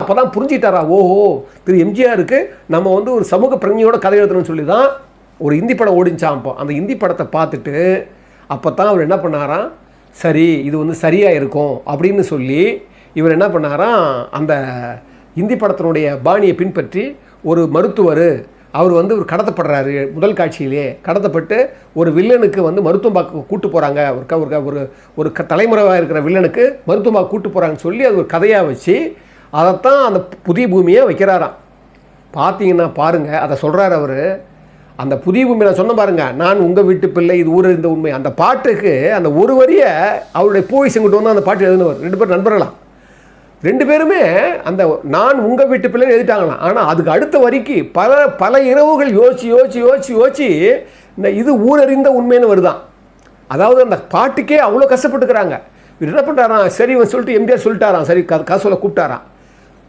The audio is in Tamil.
அப்போ தான் புரிஞ்சிட்டாரா, ஓஹோ திரு எம்ஜிஆருக்கு நம்ம வந்து ஒரு சமூக பிரஜையோட கதை எழுதணும்னு சொல்லி தான் ஒரு இந்தி படம் ஓடிச்சான். அப்போ அந்த இந்தி படத்தை பார்த்துட்டு அப்போ தான் அவர் என்ன பண்ணாராம், சரி இது வந்து சரியாக இருக்கும் அப்படின்னு சொல்லி இவர் என்ன பண்ணாராம், அந்த இந்தி படத்தினுடைய பாணியை பின்பற்றி ஒரு மருத்துவர் அவர் வந்து ஒரு கடத்தப்படுறாரு, முதல் காட்சியிலே கடத்தப்பட்டு ஒரு வில்லனுக்கு வந்து மருத்துவம் பார்க்க கூட்டு போகிறாங்க, ஒரு ஒரு தலைமுறையாக இருக்கிற வில்லனுக்கு மருத்துவம் பார்க்க கூட்டு போகிறாங்கன்னு சொல்லி அது ஒரு கதையாக வச்சு அதைத்தான் அந்த புதிய பூமியை வைக்கிறாராம். பார்த்தீங்கன்னா பாருங்கள், அதை சொல்கிறார் அவர். அந்த புதிய பூமி நான் சொன்ன பாருங்க, நான் உங்கள் வீட்டு பிள்ளை இது ஊரறிந்த உண்மை, அந்த பாட்டுக்கு அந்த ஒரு வரியை அவருடைய போய் செங்கிட்டு வந்து அந்த பாட்டு எழுதினவர். 2 பேர் நண்பர்களாம், 2 பேருமே அந்த நான் உங்கள் வீட்டு பிள்ளைன்னு எழுதிட்டாங்களாம். ஆனால் அதுக்கு அடுத்த வரிக்கு பல இரவுகள் யோசிச்சு இந்த இது ஊரறிந்த உண்மைன்னு வருதான். அதாவது அந்த பாட்டுக்கே அவ்வளோ கஷ்டப்பட்டுக்கிறாங்க. இவர் என்ன பண்ணுறாராம், சரி சொல்லிட்டு எம்ஜிஆர் சொல்லிட்டாராம், சரி கதை சொல்ல கூப்பிட்டாராம்.